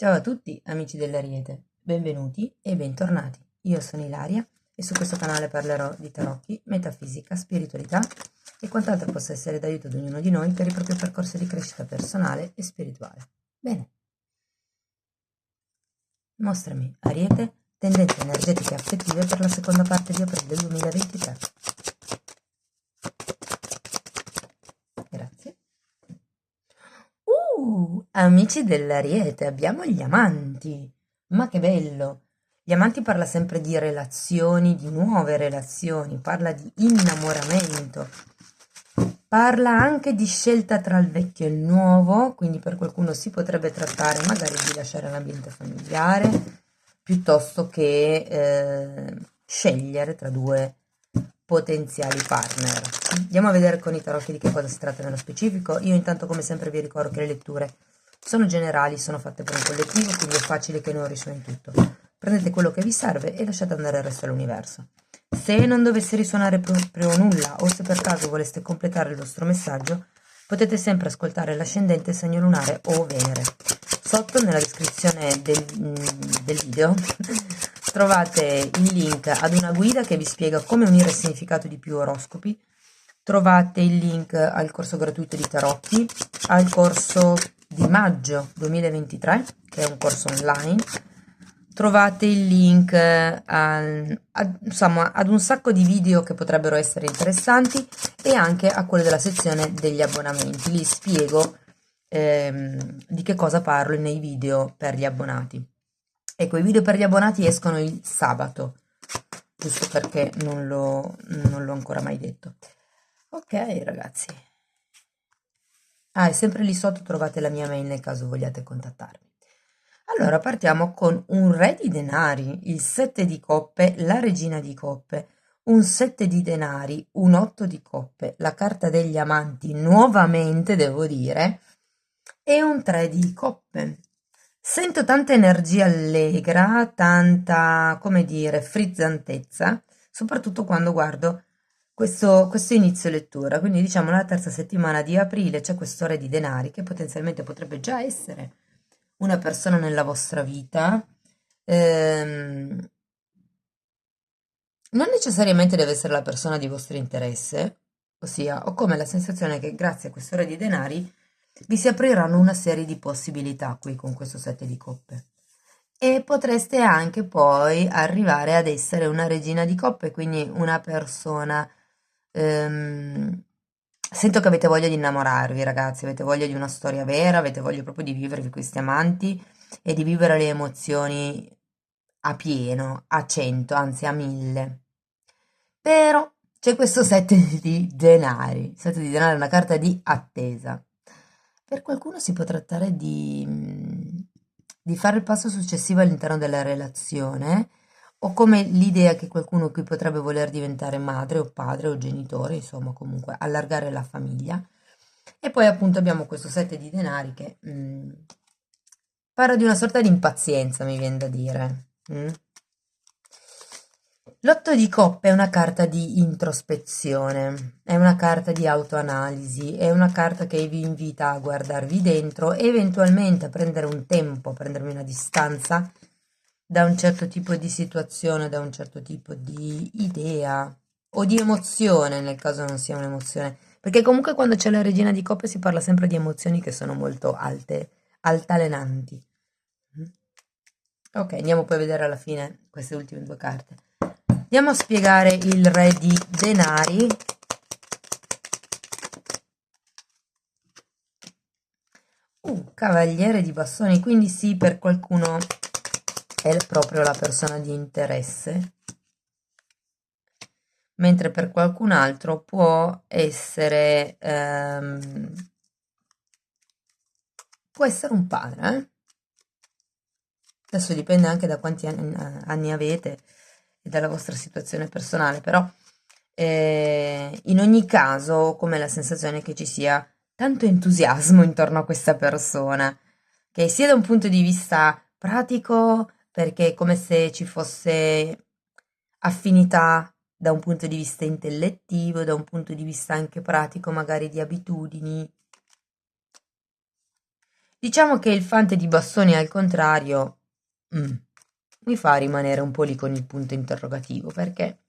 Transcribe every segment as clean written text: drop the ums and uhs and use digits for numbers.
Ciao a tutti amici dell'Ariete, benvenuti e bentornati. Io sono Ilaria e su questo canale parlerò di tarocchi, metafisica, spiritualità e quant'altro possa essere d'aiuto ad ognuno di noi per il proprio percorso di crescita personale e spirituale. Bene, mostrami, Ariete, tendenze energetiche e affettive per la seconda parte di aprile 2023. Grazie. Amici dell'Ariete, abbiamo gli amanti. Ma che bello! Gli amanti parla sempre di relazioni, di nuove relazioni, parla di innamoramento, parla anche di scelta tra il vecchio e il nuovo, quindi per qualcuno si potrebbe trattare magari di lasciare l'ambiente familiare piuttosto che scegliere tra due potenziali partner. Andiamo a vedere con i tarocchi di che cosa si tratta nello specifico. Io intanto come sempre vi ricordo che le letture sono generali, sono fatte per un collettivo, quindi è facile che non risuoni tutto. Prendete quello che vi serve e lasciate andare il resto all'universo. Se non dovesse risuonare proprio nulla o se per caso voleste completare il vostro messaggio, potete sempre ascoltare l'ascendente, segno lunare o Venere. Sotto nella descrizione del video trovate il link ad una guida che vi spiega come unire il significato di più oroscopi, trovate il link al corso gratuito di tarocchi, al corso di maggio 2023, che è un corso online, trovate il link insomma, ad un sacco di video che potrebbero essere interessanti e anche a quello della sezione degli abbonamenti. Lì spiego di che cosa parlo nei video per gli abbonati. Ecco, i video per gli abbonati escono il sabato, giusto perché non l'ho ancora mai detto. Ok, ragazzi. Ah, e sempre lì sotto trovate la mia mail nel caso vogliate contattarmi. Allora, partiamo con un re di denari, il 7 di coppe, la regina di coppe, un 7 di denari, un 8 di coppe, la carta degli amanti, nuovamente devo dire, e un 3 di coppe. Sento tanta energia allegra, tanta, come dire, frizzantezza, soprattutto quando guardo questo inizio lettura. Quindi diciamo nella terza settimana di aprile c'è questo re di denari che potenzialmente potrebbe già essere una persona nella vostra vita. Ehm, Non necessariamente deve essere la persona di vostro interesse, ossia, ho come la sensazione che grazie a questo re di denari vi si apriranno una serie di possibilità qui con questo sette di coppe. E potreste anche poi arrivare ad essere una regina di coppe, quindi una persona. Sento che avete voglia di innamorarvi, ragazzi, avete voglia di una storia vera, avete voglia proprio di vivervi questi amanti e di vivere le emozioni a pieno, a 100, anzi a 1000. Però c'è questo 7 di denari. 7 di denari è una carta di attesa. Per qualcuno si può trattare di fare il passo successivo all'interno della relazione, o come l'idea che qualcuno qui potrebbe voler diventare madre o padre o genitore, insomma, comunque allargare la famiglia. E poi appunto abbiamo questo 7 di denari che parla di una sorta di impazienza, mi viene da dire. L'otto di coppe è una carta di introspezione, è una carta di autoanalisi, è una carta che vi invita a guardarvi dentro e eventualmente a prendere un tempo, a prendervi una distanza da un certo tipo di situazione, da un certo tipo di idea o di emozione, nel caso non sia un'emozione, perché comunque quando c'è la regina di coppe si parla sempre di emozioni che sono molto alte, altalenanti. Ok, andiamo poi a vedere alla fine queste ultime due carte. Andiamo a spiegare il re di denari. Cavaliere di bastoni, quindi sì, per qualcuno è proprio la persona di interesse, mentre per qualcun altro può essere un padre, eh? Adesso dipende anche da quanti anni avete e dalla vostra situazione personale, però in ogni caso ho come la sensazione che ci sia tanto entusiasmo intorno a questa persona, che sia da un punto di vista pratico, perché è come se ci fosse affinità da un punto di vista intellettivo, da un punto di vista anche pratico, magari di abitudini, Diciamo che il fante di bastoni al contrario mi fa rimanere un po' lì con il punto interrogativo, perché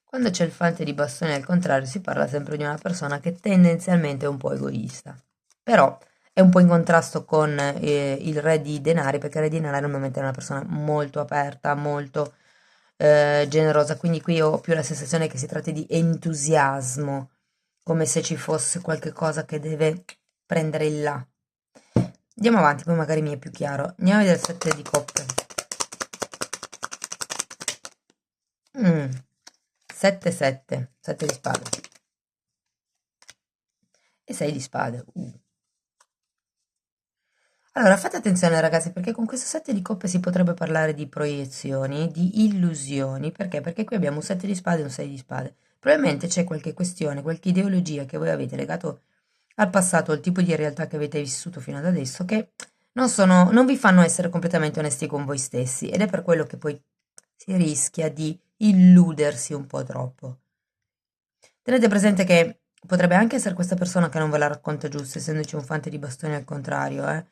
quando c'è il fante di bastoni al contrario si parla sempre di una persona che tendenzialmente è un po' egoista, però è un po' in contrasto con il re di denari, perché il re di denari normalmente è una persona molto aperta, molto generosa, quindi qui ho più la sensazione che si tratti di entusiasmo, come se ci fosse qualche cosa che deve prendere il là. Andiamo avanti, poi magari mi è più chiaro. Andiamo a vedere il 7 di coppe. 7, 7, 7 di spade. E 6 di spade. Allora, fate attenzione ragazzi, perché con questo 7 di coppe si potrebbe parlare di proiezioni, di illusioni. Perché? Perché qui abbiamo un 7 di spade e un 6 di spade. Probabilmente c'è qualche questione, qualche ideologia che voi avete legato al passato, al tipo di realtà che avete vissuto fino ad adesso, che non vi fanno essere completamente onesti con voi stessi, ed è per quello che poi si rischia di illudersi un po' troppo. Tenete presente che potrebbe anche essere questa persona che non ve la racconta giusto, essendoci un fante di bastoni al contrario, eh.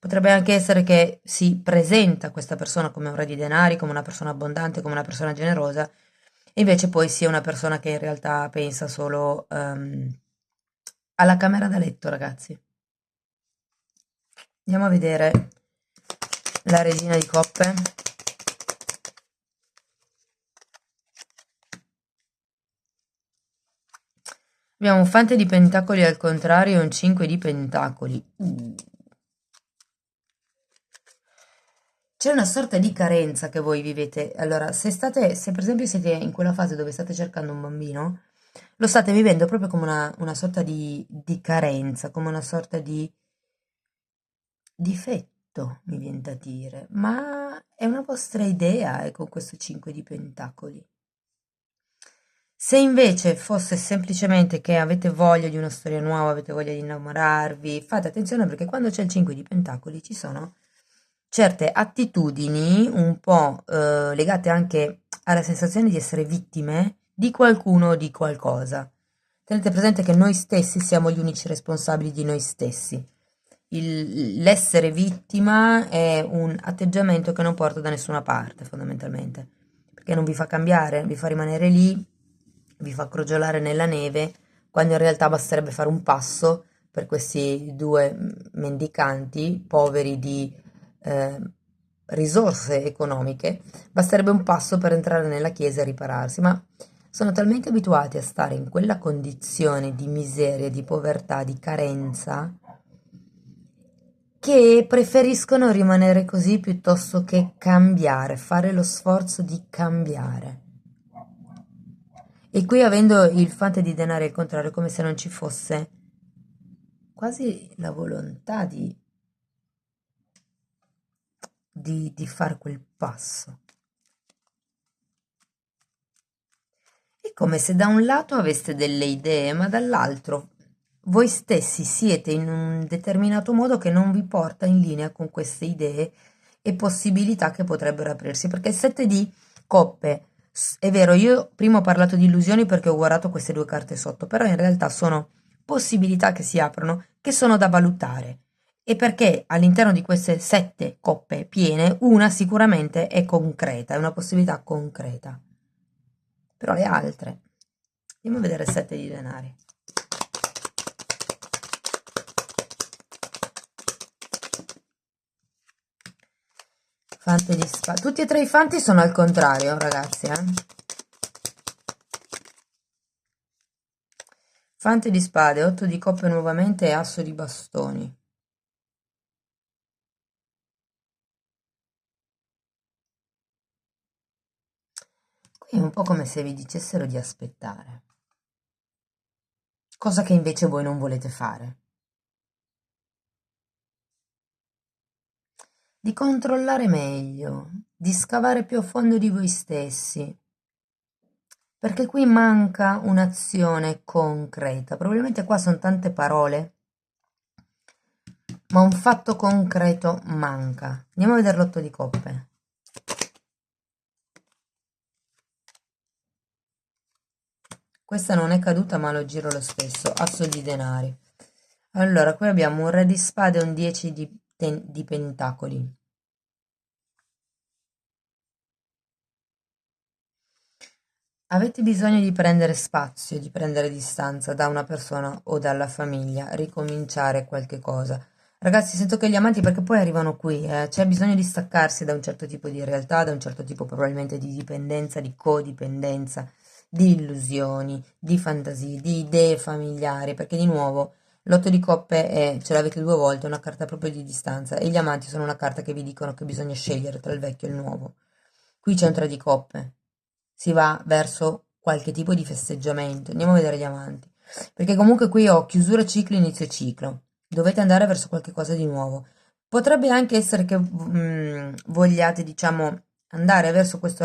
Potrebbe anche essere che si presenta questa persona come un re di denari, come una persona abbondante, come una persona generosa, e invece poi sia una persona che in realtà pensa solo alla camera da letto, ragazzi. Andiamo a vedere la regina di coppe. Abbiamo un fante di pentacoli al contrario e un 5 di pentacoli. C'è una sorta di carenza che voi vivete. Allora, se per esempio siete in quella fase dove state cercando un bambino, lo state vivendo proprio come una sorta di carenza, come una sorta di difetto, mi viene da dire. Ma è una vostra idea, con questo 5 di pentacoli. Se invece fosse semplicemente che avete voglia di una storia nuova, avete voglia di innamorarvi, fate attenzione perché quando c'è il 5 di pentacoli ci sono certe attitudini un po' legate anche alla sensazione di essere vittime di qualcuno o di qualcosa. Tenete presente che noi stessi siamo gli unici responsabili di noi stessi. L'essere vittima è un atteggiamento che non porta da nessuna parte, fondamentalmente, perché non vi fa cambiare, vi fa rimanere lì, vi fa crogiolare nella neve, quando in realtà basterebbe fare un passo per questi due mendicanti poveri di eh, risorse economiche, basterebbe un passo per entrare nella chiesa e ripararsi, ma sono talmente abituati a stare in quella condizione di miseria, di povertà, di carenza, che preferiscono rimanere così piuttosto che cambiare, fare lo sforzo di cambiare. E qui avendo il fante di denari al contrario, è come se non ci fosse quasi la volontà di fare quel passo. È come se da un lato aveste delle idee, ma dall'altro voi stessi siete in un determinato modo che non vi porta in linea con queste idee e possibilità che potrebbero aprirsi. Perché il 7 di coppe, è vero, io prima ho parlato di illusioni perché ho guardato queste due carte sotto, però in realtà sono possibilità che si aprono, che sono da valutare. E perché all'interno di queste 7 coppe piene, una sicuramente è concreta, è una possibilità concreta. Però le altre, andiamo a vedere il 7 di denari. Fante di spade. Tutti e tre i fanti sono al contrario, ragazzi, eh. Fante di spade, 8 di coppe nuovamente e asso di bastoni. Qui è un po' come se vi dicessero di aspettare, cosa che invece voi non volete fare. Di controllare meglio, di scavare più a fondo di voi stessi, perché qui manca un'azione concreta. Probabilmente qua sono tante parole, ma un fatto concreto manca. Andiamo a vedere l'otto di coppe. Questa non è caduta, ma lo giro lo stesso. Asso di denari. Allora, qui abbiamo un re di spade e un 10 di pentacoli. Avete bisogno di prendere spazio, di prendere distanza da una persona o dalla famiglia, ricominciare qualche cosa. Ragazzi, sento che gli amanti, perché poi arrivano qui, c'è bisogno di staccarsi da un certo tipo di realtà, da un certo tipo probabilmente di dipendenza, di codipendenza, di illusioni, di fantasie, di idee familiari, perché di nuovo l'otto di coppe è, ce l'avete due volte, una carta proprio di distanza e gli amanti sono una carta che vi dicono che bisogna scegliere tra il vecchio e il nuovo. Qui c'è un tre di coppe, si va verso qualche tipo di festeggiamento. Andiamo a vedere gli amanti. Perché comunque qui ho chiusura ciclo, inizio ciclo. Dovete andare verso qualche cosa di nuovo. Potrebbe anche essere che vogliate, diciamo, andare verso questo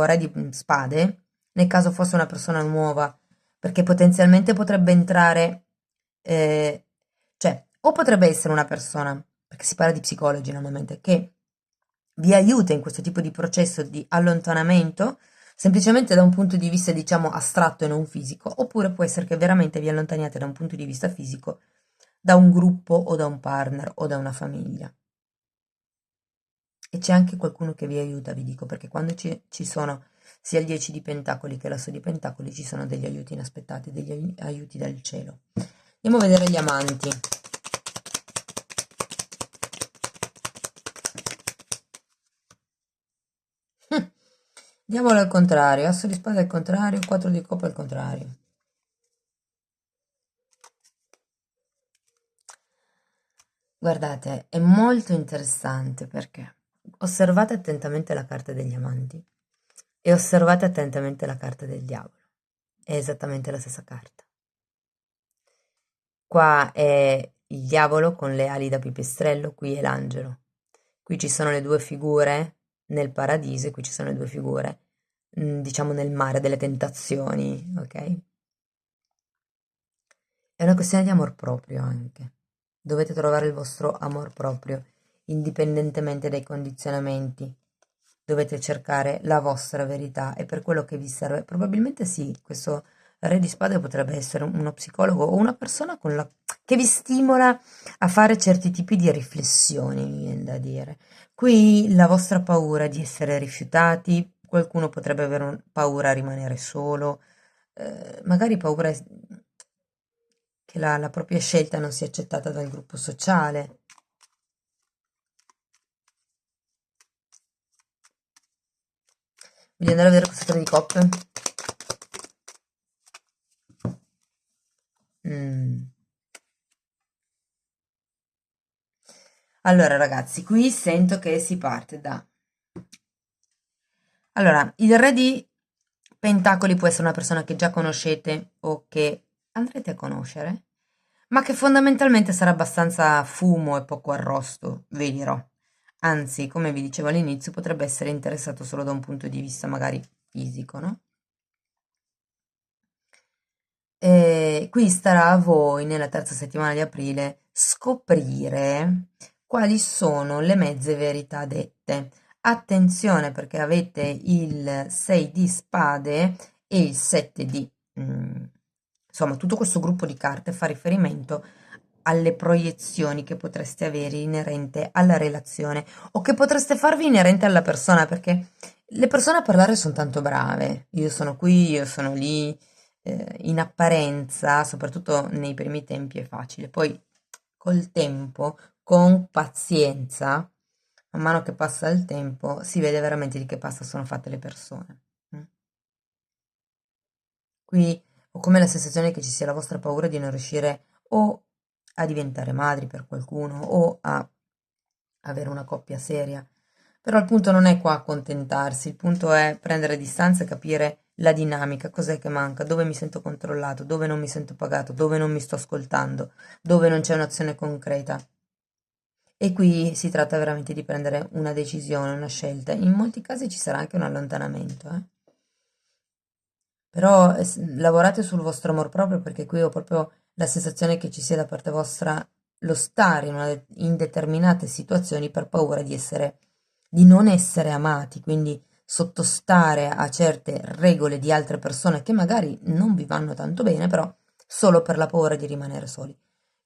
re di spade, nel caso fosse una persona nuova, perché potenzialmente potrebbe entrare, eh, cioè, o potrebbe essere una persona, perché si parla di psicologi normalmente, che vi aiuta in questo tipo di processo di allontanamento, semplicemente da un punto di vista, diciamo, astratto e non fisico, oppure può essere che veramente vi allontaniate da un punto di vista fisico da un gruppo o da un partner o da una famiglia. E c'è anche qualcuno che vi aiuta, vi dico, perché quando ci sono sia il 10 di pentacoli che l'asso di pentacoli, ci sono degli aiuti inaspettati, degli aiuti dal cielo. Andiamo a vedere gli amanti. Diavolo al contrario, asso di spade al contrario, 4 di coppa al contrario. Guardate, è molto interessante perché osservate attentamente la carta degli amanti e osservate attentamente la carta del diavolo. È esattamente la stessa carta. Qua è il diavolo con le ali da pipistrello, qui è l'angelo. Qui ci sono le due figure nel paradiso e qui ci sono le due figure, diciamo, nel mare delle tentazioni, ok? È una questione di amor proprio anche. Dovete trovare il vostro amor proprio, indipendentemente dai condizionamenti. Dovete cercare la vostra verità e per quello che vi serve. Probabilmente sì, questo re di spade potrebbe essere uno psicologo o una persona che vi stimola a fare certi tipi di riflessioni, mi viene da dire. Qui la vostra paura di essere rifiutati, qualcuno potrebbe avere paura a rimanere solo, magari paura che la propria scelta non sia accettata dal gruppo sociale. Voglio andare a vedere questo tre di coppe. Mm. Allora, ragazzi, qui sento che si parte da... Allora, il re di pentacoli può essere una persona che già conoscete o che andrete a conoscere, ma che fondamentalmente sarà abbastanza fumo e poco arrosto, vi dirò. Anzi, come vi dicevo all'inizio, potrebbe essere interessato solo da un punto di vista magari fisico, no? E qui starà a voi, nella terza settimana di aprile, scoprire quali sono le mezze verità dette. Attenzione perché avete il 6 di spade e il 7 di... insomma, tutto questo gruppo di carte fa riferimento alle proiezioni che potreste avere inerente alla relazione o che potreste farvi inerente alla persona, perché le persone a parlare sono tanto brave. Io sono qui, io sono lì, in apparenza, soprattutto nei primi tempi, è facile. Poi col tempo, con pazienza, man mano che passa il tempo, si vede veramente di che pasta sono fatte le persone. Mm. Qui ho come la sensazione che ci sia la vostra paura di non riuscire o a diventare madri per qualcuno o a avere una coppia seria. Però il punto non è qua accontentarsi, il punto è prendere distanza e capire la dinamica, cos'è che manca, dove mi sento controllato, dove non mi sento pagato, dove non mi sto ascoltando, dove non c'è un'azione concreta. E qui si tratta veramente di prendere una decisione, una scelta. In molti casi ci sarà anche un allontanamento, eh. Però lavorate sul vostro amor proprio perché qui ho proprio la sensazione che ci sia da parte vostra lo stare in determinate situazioni per paura di non essere amati, quindi sottostare a certe regole di altre persone che magari non vi vanno tanto bene, però solo per la paura di rimanere soli.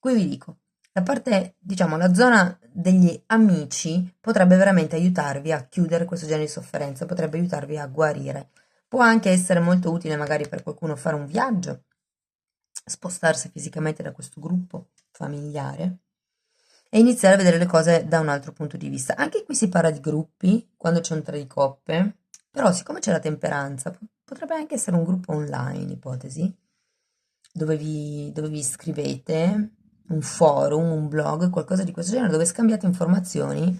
Qui vi dico, la parte, diciamo, la zona degli amici potrebbe veramente aiutarvi a chiudere questo genere di sofferenza, potrebbe aiutarvi a guarire. Può anche essere molto utile magari per qualcuno fare un viaggio, spostarsi fisicamente da questo gruppo familiare e iniziare a vedere le cose da un altro punto di vista. Anche qui si parla di gruppi, quando c'è un tre di coppe, però siccome c'è la temperanza, potrebbe anche essere un gruppo online, ipotesi, dove vi iscrivete, un forum, un blog, qualcosa di questo genere, dove scambiate informazioni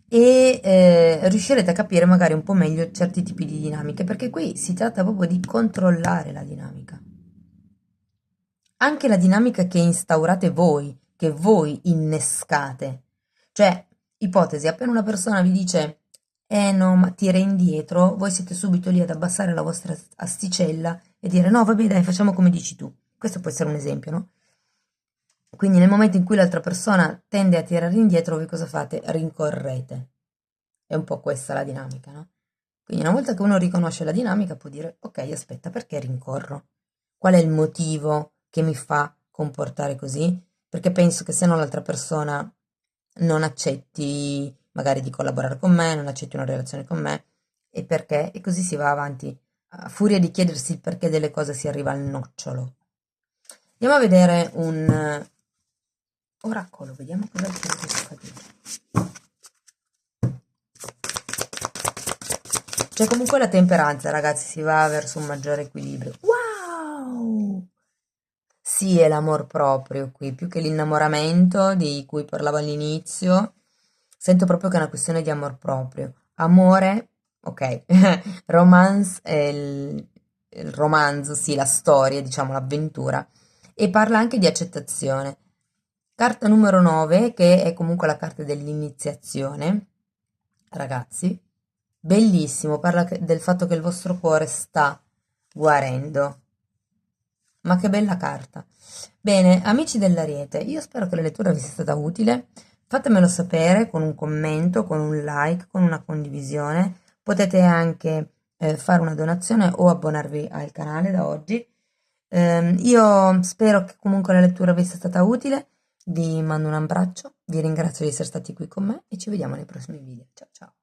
e riuscirete a capire magari un po' meglio certi tipi di dinamiche, perché qui si tratta proprio di controllare la dinamica. Anche la dinamica che instaurate voi, che voi innescate. Cioè, ipotesi, appena una persona vi dice, eh no, ma tira indietro, voi siete subito lì ad abbassare la vostra asticella e dire, no, vabbè, dai, facciamo come dici tu. Questo può essere un esempio, no? Quindi nel momento in cui l'altra persona tende a tirare indietro, voi cosa fate? Rincorrete. È un po' questa la dinamica, no? Quindi una volta che uno riconosce la dinamica può dire, ok, aspetta, perché rincorro? Qual è il motivo che mi fa comportare così? Perché penso che se no l'altra persona non accetti magari di collaborare con me, non accetti una relazione con me, e perché? E così si va avanti. A furia di chiedersi il perché delle cose si arriva al nocciolo. Andiamo a vedere un oracolo, vediamo cosa ci fa dire. C'è comunque la temperanza, ragazzi, si va verso un maggiore equilibrio. Wow! Sì, è l'amor proprio qui, più che l'innamoramento di cui parlavo all'inizio, sento proprio che è una questione di amor proprio. Amore, ok, romance è il romanzo, sì, la storia, diciamo, l'avventura, e parla anche di accettazione. Carta numero 9, che è comunque la carta dell'iniziazione, ragazzi, bellissimo, parla del fatto che il vostro cuore sta guarendo. Ma che bella carta. Bene, amici dell'Ariete, io spero che la lettura vi sia stata utile. Fatemelo sapere con un commento, con un like, con una condivisione. Potete anche fare una donazione o abbonarvi al canale da oggi. Io spero che comunque la lettura vi sia stata utile. Vi mando un abbraccio, vi ringrazio di essere stati qui con me e ci vediamo nei prossimi video. Ciao ciao.